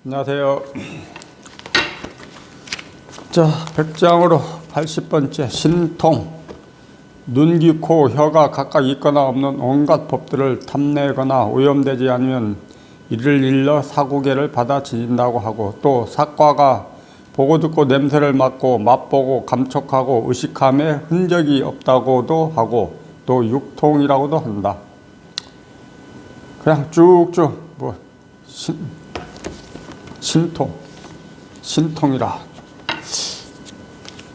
안녕하세요. 자, 100장으로 80번째 신통. 눈, 귀, 코, 혀가 각각 있거나 없는 온갖 법들을 탐내거나 오염되지 않으면 이를 일러 사구계를 받아 지닌다고 하고, 또 사과가 보고 듣고 냄새를 맡고 맛보고 감촉하고 의식함에 흔적이 없다고도 하고, 또 육통이라고도 한다. 그냥 쭉쭉 뭐 신통이라.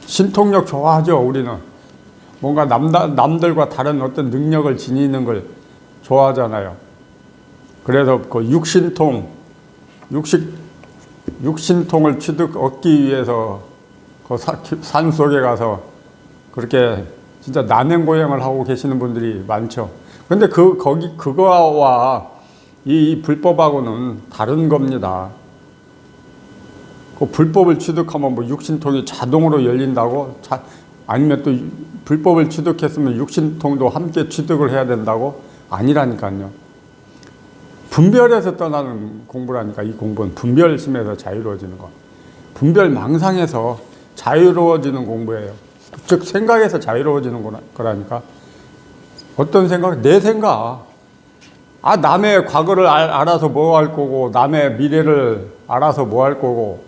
신통력 좋아하죠. 우리는 뭔가 남들과 다른 어떤 능력을 지니는 걸 좋아하잖아요. 그래서 그 육신통을 얻기 위해서 그 산 속에 가서 그렇게 진짜 난행고행을 하고 계시는 분들이 많죠. 근데 그거와 이 불법하고는 다른 겁니다. 그 불법을 취득하면 뭐 육신통이 자동으로 열린다고? 아니면 또 불법을 취득했으면 육신통도 함께 취득을 해야 된다고? 아니라니까요. 분별에서 떠나는 공부라니까. 이 공부는 분별심에서 자유로워지는 거. 분별망상에서 자유로워지는 공부예요. 즉 생각에서 자유로워지는 거라니까. 어떤 생각? 내 생각. 남의 과거를 알아서 뭐 할 거고, 남의 미래를 알아서 뭐 할 거고,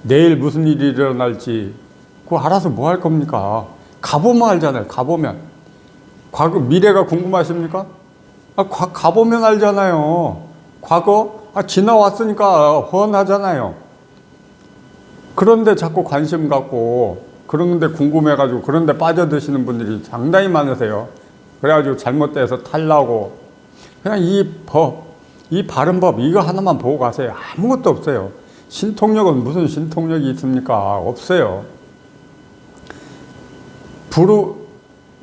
내일 무슨 일이 일어날지 그거 알아서 뭐 할 겁니까? 가보면 알잖아요. 가보면. 미래가 궁금하십니까? 가보면 알잖아요. 과거 지나왔으니까 훤하잖아요. 그런데 자꾸 관심 갖고, 그런데 궁금해가지고 그런데 빠져드시는 분들이 상당히 많으세요. 그래가지고 잘못돼서 탈나고. 그냥 이 바른 법 이거 하나만 보고 가세요. 아무것도 없어요. 신통력은 무슨 신통력이 있습니까? 없어요.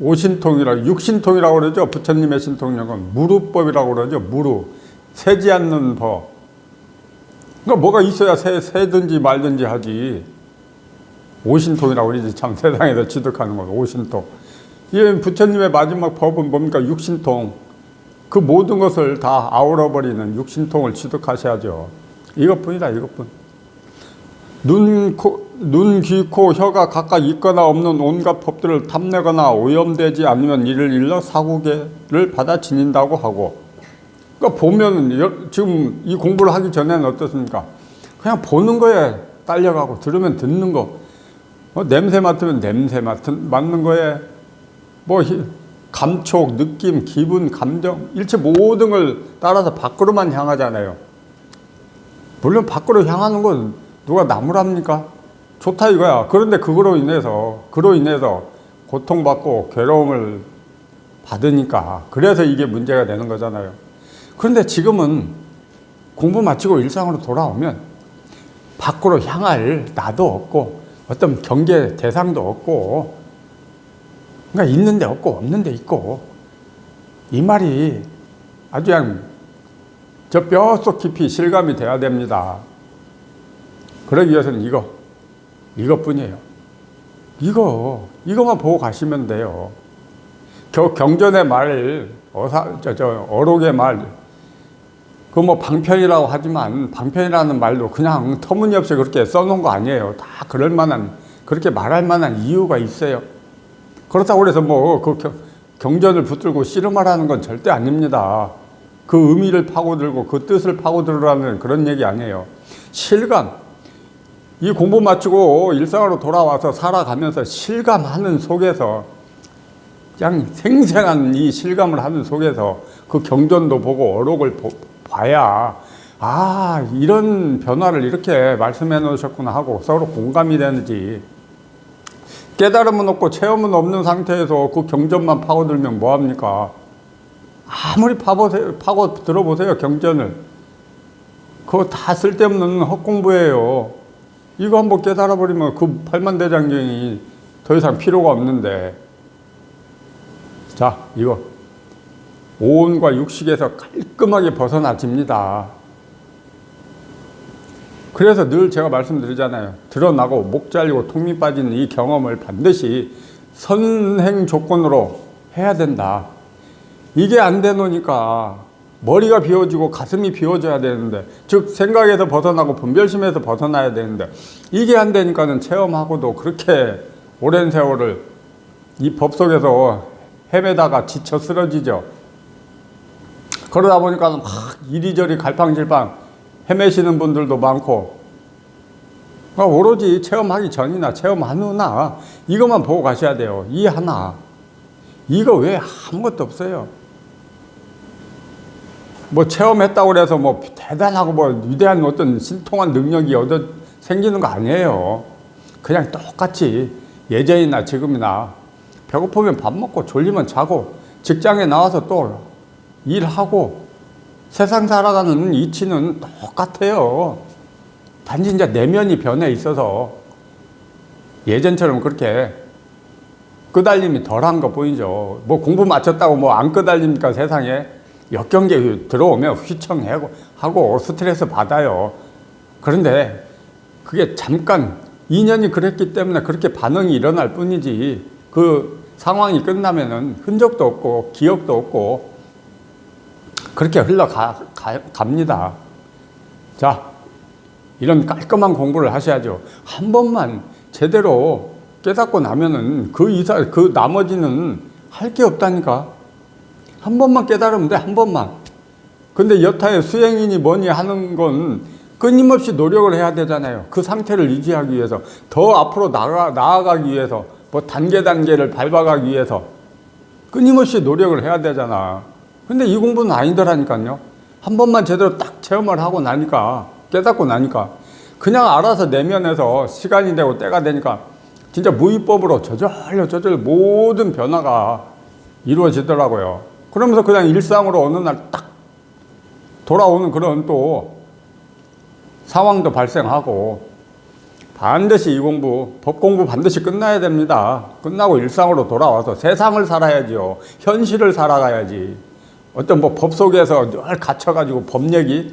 육신통이라고 그러죠. 부처님의 신통력은 무루법이라고 그러죠. 무루. 세지 않는 법. 그러니까 뭐가 있어야 세든지 말든지 하지. 오신통이라고 그러지. 참 세상에서 취득하는 건 오신통. 이 부처님의 마지막 법은 뭡니까? 육신통. 그 모든 것을 다 아우러버리는 육신통을 취득하셔야죠. 이것뿐이다, 이것뿐. 눈, 귀, 코, 혀가 각각 있거나 없는 온갖 법들을 탐내거나 오염되지 않으면 이를 일러 사구계를 받아 지닌다고 하고. 그러니까 보면, 지금 이 공부를 하기 전에는 어떻습니까? 그냥 보는 거에 딸려가고, 들으면 듣는 거. 냄새 맡으면 냄새 맡는 거에, 감촉, 느낌, 기분, 감정, 일체 모든 걸 따라서 밖으로만 향하잖아요. 물론 밖으로 향하는 건 누가 나무랍니까? 좋다 이거야. 그런데 그로 인해서 고통받고 괴로움을 받으니까, 그래서 이게 문제가 되는 거잖아요. 그런데 지금은 공부 마치고 일상으로 돌아오면 밖으로 향할 나도 없고 어떤 경계 대상도 없고, 그러니까 있는 데 없고 없는 데 있고, 이 말이 아주 그냥 저 뼛속 깊이 실감이 돼야 됩니다. 그러기 위해서는 이것뿐이에요. 이거만 보고 가시면 돼요. 경전의 말, 어록의 말, 방편이라고 하지만, 방편이라는 말도 그냥 터무니없이 그렇게 써놓은 거 아니에요. 다 그렇게 말할 만한 이유가 있어요. 그렇다고 해서 경전을 붙들고 씨름하라는 건 절대 아닙니다. 그 의미를 파고들고 그 뜻을 파고들으라는 그런 얘기 아니에요. 실감. 이 공부 마치고 일상으로 돌아와서 살아가면서 실감하는 속에서, 그냥 생생한 이 실감을 하는 속에서 그 경전도 보고 어록을 봐야, 이런 변화를 이렇게 말씀해 놓으셨구나 하고 서로 공감이 되는지. 깨달음은 없고 체험은 없는 상태에서 그 경전만 파고들면 뭐합니까? 아무리 파고 들어보세요, 경전을. 그거 다 쓸데없는 헛공부예요. 이거 한번 깨달아버리면 그 팔만대장경이 더 이상 필요가 없는데. 자, 이거 오온과 육식에서 깔끔하게 벗어나집니다. 그래서 늘 제가 말씀드리잖아요. 드러나고 목 잘리고 통미 빠지는 이 경험을 반드시 선행 조건으로 해야 된다. 이게 안 되노니까 머리가 비워지고 가슴이 비워져야 되는데, 즉 생각에서 벗어나고 분별심에서 벗어나야 되는데, 이게 안 되니까는 체험하고도 그렇게 오랜 세월을 이 법 속에서 헤매다가 지쳐 쓰러지죠. 그러다 보니까 막 이리저리 갈팡질팡 헤매시는 분들도 많고, 그러니까 오로지 체험하기 전이나 체험한 후나 이것만 보고 가셔야 돼요. 이 하나. 이거 외에 아무것도 없어요. 뭐 체험했다고 해서 뭐 대단하고 뭐 위대한 어떤 신통한 능력이 생기는 거 아니에요. 그냥 똑같이 예전이나 지금이나 배고프면 밥 먹고 졸리면 자고 직장에 나와서 또 일하고 세상 살아가는 이치는 똑같아요. 단지 이제 내면이 변해 있어서 예전처럼 그렇게 끄달림이 덜한 것 뿐이죠. 뭐 공부 마쳤다고 뭐 안 끄달립니까, 세상에? 역경계 들어오면 휘청하고 스트레스 받아요. 그런데 그게 잠깐 인연이 그랬기 때문에 그렇게 반응이 일어날 뿐이지, 그 상황이 끝나면은 흔적도 없고 기억도 없고 그렇게 흘러갑니다. 자, 이런 깔끔한 공부를 하셔야죠. 한 번만 제대로 깨닫고 나면은 그 나머지는 할 게 없다니까. 한 번만 깨달으면 돼, 한 번만. 근데 여타의 수행이니 뭐니 하는 건 끊임없이 노력을 해야 되잖아요. 그 상태를 유지하기 위해서, 더 앞으로 나아가기 위해서, 뭐 단계를 밟아가기 위해서 끊임없이 노력을 해야 되잖아. 근데 이 공부는 아니더라니까요. 한 번만 제대로 딱 체험을 하고 나니까, 깨닫고 나니까 그냥 알아서 내면에서 시간이 되고 때가 되니까 진짜 무위법으로 저절로 모든 변화가 이루어지더라고요. 그러면서 그냥 일상으로 어느 날 딱 돌아오는 그런 또 상황도 발생하고, 반드시 이 공부, 법 공부 반드시 끝나야 됩니다. 끝나고 일상으로 돌아와서 세상을 살아야지요. 현실을 살아가야지. 어떤 뭐 법 속에서 늘 갇혀가지고 법 얘기,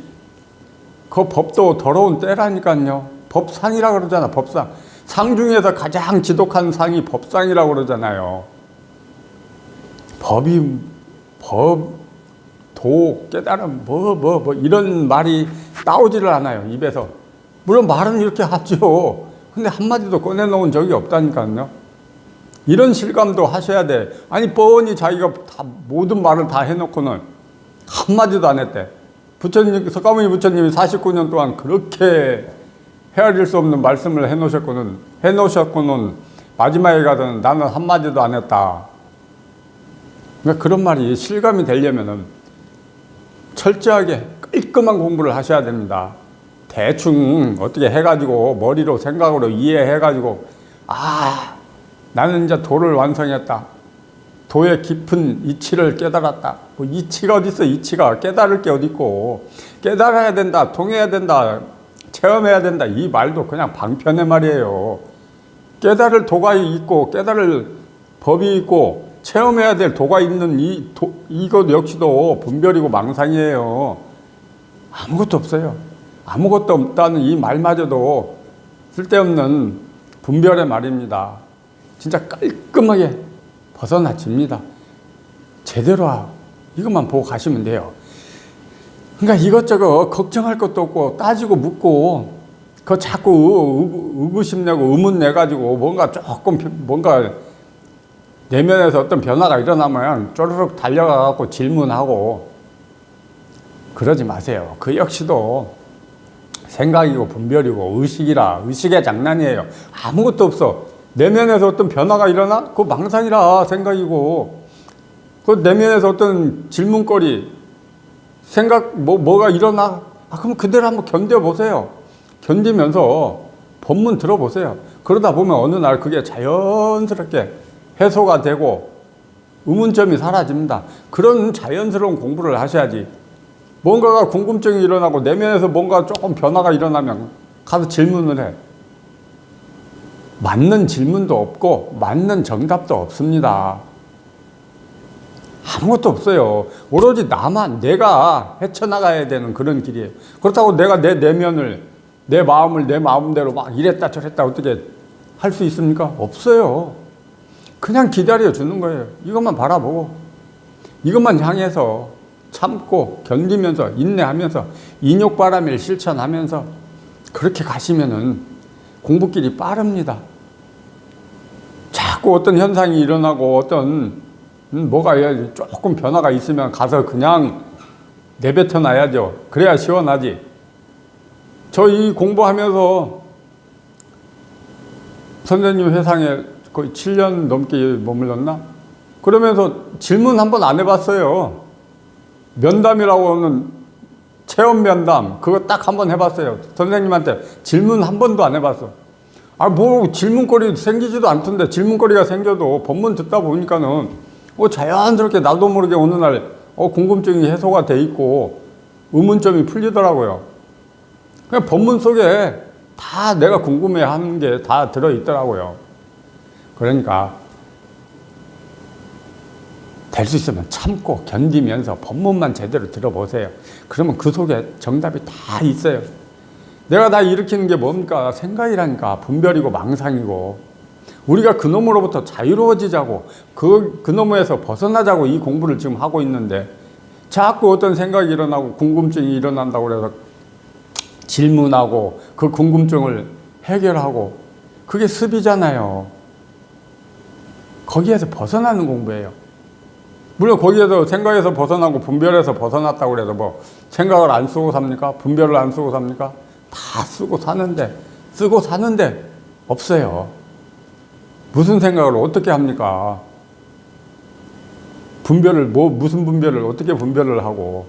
그 법도 더러운 때라니까요. 법상이라고 그러잖아, 법상. 상 중에서 가장 지독한 상이 법상이라고 그러잖아요. 도, 깨달음, 이런 말이 나오지를 않아요, 입에서. 물론 말은 이렇게 하죠. 근데 한마디도 꺼내놓은 적이 없다니까요. 이런 실감도 하셔야 돼. 아니, 뻔히 자기가 다, 모든 말을 다 해놓고는 한마디도 안 했대. 석가모니 부처님이 49년 동안 그렇게 헤아릴 수 없는 말씀을 해놓으셨고는 마지막에 가서는 나는 한마디도 안 했다. 그러니까 그런 말이 실감이 되려면은 철저하게 깔끔한 공부를 하셔야 됩니다. 대충 어떻게 해가지고 머리로 생각으로 이해해가지고, 아, 나는 이제 도를 완성했다. 도의 깊은 이치를 깨달았다. 뭐 이치가 어디 있어? 이치가 깨달을 게 어디 있고, 깨달아야 된다, 통해야 된다, 체험해야 된다, 이 말도 그냥 방편의 말이에요. 깨달을 도가 있고 깨달을 법이 있고 체험해야 될 도가 있는 이것 역시도 분별이고 망상이에요. 아무것도 없어요. 아무것도 없다는 이 말마저도 쓸데없는 분별의 말입니다. 진짜 깔끔하게 벗어나집니다. 제대로 이것만 보고 가시면 돼요. 그러니까 이것저것 걱정할 것도 없고 따지고 묻고 그거 자꾸 의구심 내고 의문 내가지고 뭔가 내면에서 어떤 변화가 일어나면 쪼르륵 달려가갖고 질문하고 그러지 마세요. 그 역시도 생각이고 분별이고 의식의 장난이에요. 아무것도 없어. 내면에서 어떤 변화가 일어나? 그거 망상이라 생각이고, 그 내면에서 어떤 질문거리, 생각, 뭐가 일어나? 그럼 그대로 한번 견뎌보세요. 견디면서 법문 들어보세요. 그러다 보면 어느 날 그게 자연스럽게 해소가 되고 의문점이 사라집니다. 그런 자연스러운 공부를 하셔야지. 뭔가가 궁금증이 일어나고 내면에서 뭔가 조금 변화가 일어나면 가서 질문을 해. 맞는 질문도 없고 맞는 정답도 없습니다. 아무것도 없어요. 오로지 내가 헤쳐나가야 되는 그런 길이에요. 그렇다고 내가 내 내면을, 내 마음을 내 마음대로 막 이랬다 저랬다 어떻게 할 수 있습니까? 없어요. 그냥 기다려 주는 거예요. 이것만 바라보고 이것만 향해서 참고 견디면서 인내하면서 인욕바람일 실천하면서 그렇게 가시면은 공부길이 빠릅니다. 자꾸 어떤 현상이 일어나고 어떤 뭐가 조금 변화가 있으면 가서 그냥 내뱉어 놔야죠. 그래야 시원하지. 저 이 공부하면서 선생님 회상에 거의 7년 넘게 머물렀나? 그러면서 질문 한 번 안 해봤어요. 면담이라고 하는 체험 면담 그거 딱 한 번 해봤어요. 선생님한테 질문 한 번도 안 해봤어. 뭐 질문거리 생기지도 않던데 질문거리가 생겨도 법문 듣다 보니까는 자연스럽게 나도 모르게 어느 날 궁금증이 해소가 돼 있고 의문점이 풀리더라고요. 그냥 법문 속에 다 내가 궁금해하는 게 다 들어있더라고요. 그러니까 될 수 있으면 참고 견디면서 법문만 제대로 들어보세요. 그러면 그 속에 정답이 다 있어요. 내가 다 일으키는 게 뭡니까? 생각이라니까. 분별이고 망상이고. 우리가 그놈으로부터 자유로워지자고 그놈에서 벗어나자고 이 공부를 지금 하고 있는데 자꾸 어떤 생각이 일어나고 궁금증이 일어난다고 그래서 질문하고 그 궁금증을 해결하고 그게 습이잖아요. 거기에서 벗어나는 공부예요. 물론 거기에서 생각에서 벗어나고 분별에서 벗어났다고 그래서 뭐 생각을 안 쓰고 삽니까? 분별을 안 쓰고 삽니까? 다 쓰고 사는데 없어요. 무슨 생각을 어떻게 합니까? 분별을 무슨 분별을 어떻게 분별을 하고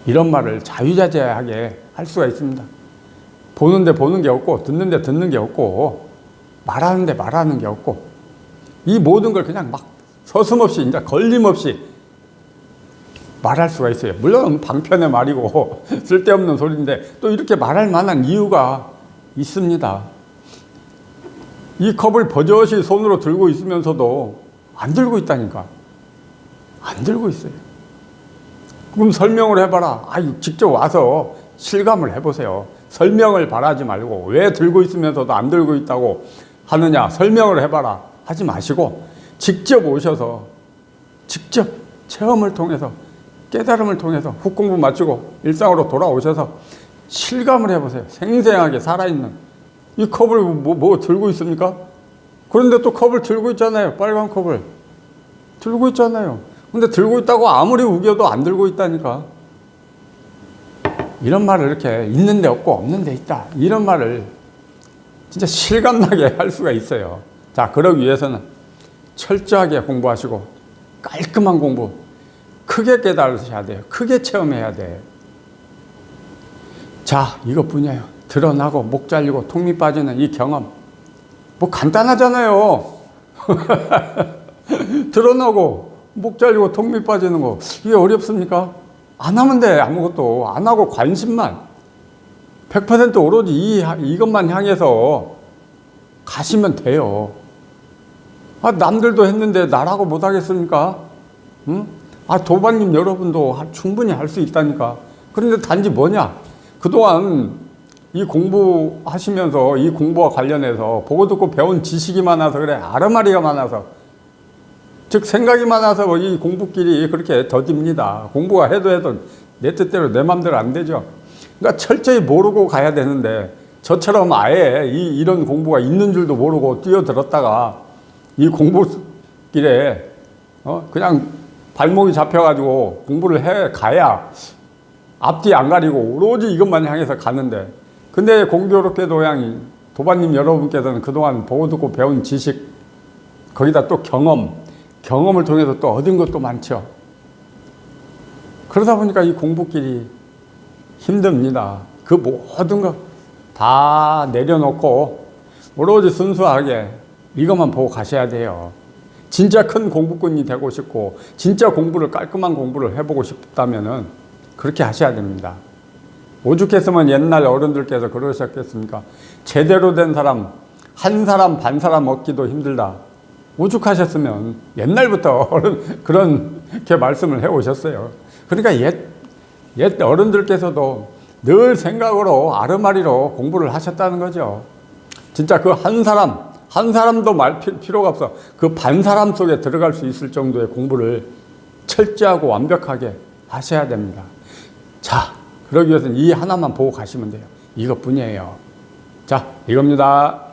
이런 말을 자유자재하게 할 수가 있습니다. 보는데 보는 게 없고 듣는데 듣는 게 없고 말하는데 말하는 게 없고 이 모든 걸 그냥 막 서슴없이 이제 걸림없이 말할 수가 있어요. 물론 방편의 말이고 쓸데없는 소리인데 또 이렇게 말할 만한 이유가 있습니다. 이 컵을 버젓이 손으로 들고 있으면서도 안 들고 있다니까. 안 들고 있어요. 그럼 설명을 해봐라. 직접 와서 실감을 해보세요. 설명을 바라지 말고 왜 들고 있으면서도 안 들고 있다고 하느냐 설명을 해봐라 하지 마시고 직접 오셔서 직접 체험을 통해서 깨달음을 통해서 훅 공부 마치고 일상으로 돌아오셔서 실감을 해보세요. 생생하게 살아있는 이 컵을 뭐 들고 있습니까? 그런데 또 컵을 들고 있잖아요. 빨간 컵을 들고 있잖아요. 근데 들고 있다고 아무리 우겨도 안 들고 있다니까. 이런 말을 이렇게 있는데 없고 없는데 있다 이런 말을 진짜 실감나게 할 수가 있어요. 자, 그러기 위해서는 철저하게 공부하시고 깔끔한 공부 크게 깨달으셔야 돼요. 크게 체험해야 돼. 자, 이것뿐이에요. 드러나고 목 잘리고 통 밑 빠지는 이 경험 뭐 간단하잖아요. 드러나고 목 잘리고 통 밑 빠지는 거 이게 어렵습니까? 안 하면 돼. 아무것도 안 하고 관심만 100% 오로지 이것만 향해서 가시면 돼요. 남들도 했는데 나라고 못하겠습니까? 응? 도반님 여러분도 충분히 할 수 있다니까. 그런데 단지 뭐냐? 그동안 이 공부하시면서 이 공부와 관련해서 보고 듣고 배운 지식이 많아서 그래. 아르마리가 많아서. 즉 생각이 많아서 이 공부길이 그렇게 더딥니다. 공부가 해도 내 뜻대로 내 맘대로 안 되죠. 그러니까 철저히 모르고 가야 되는데 저처럼 아예 이런 공부가 있는 줄도 모르고 뛰어들었다가 이 공부길에 그냥 발목이 잡혀가지고 공부를 해 가야 앞뒤 안 가리고 오로지 이것만 향해서 가는데 근데 공교롭게도 도반님 여러분께서는 그동안 보고 듣고 배운 지식 거기다 또 경험을 통해서 또 얻은 것도 많죠. 그러다 보니까 이 공부길이 힘듭니다. 그 모든 거 다 내려놓고 오로지 순수하게 이것만 보고 가셔야 돼요. 진짜 큰 공부꾼이 되고 싶고 진짜 공부를 깔끔한 공부를 해보고 싶다면은 그렇게 하셔야 됩니다. 오죽했으면 옛날 어른들께서 그러셨겠습니까? 제대로 된 사람 한 사람 반 사람 얻기도 힘들다. 오죽하셨으면 옛날부터 그렇게 말씀을 해오셨어요. 그러니까 옛 어른들께서도 늘 생각으로 아르마리로 공부를 하셨다는 거죠. 진짜 그 한 사람도 말 필요가 없어. 그 반 사람 속에 들어갈 수 있을 정도의 공부를 철저하고 완벽하게 하셔야 됩니다. 자, 그러기 위해서는 이 하나만 보고 가시면 돼요. 이것뿐이에요. 자, 이겁니다.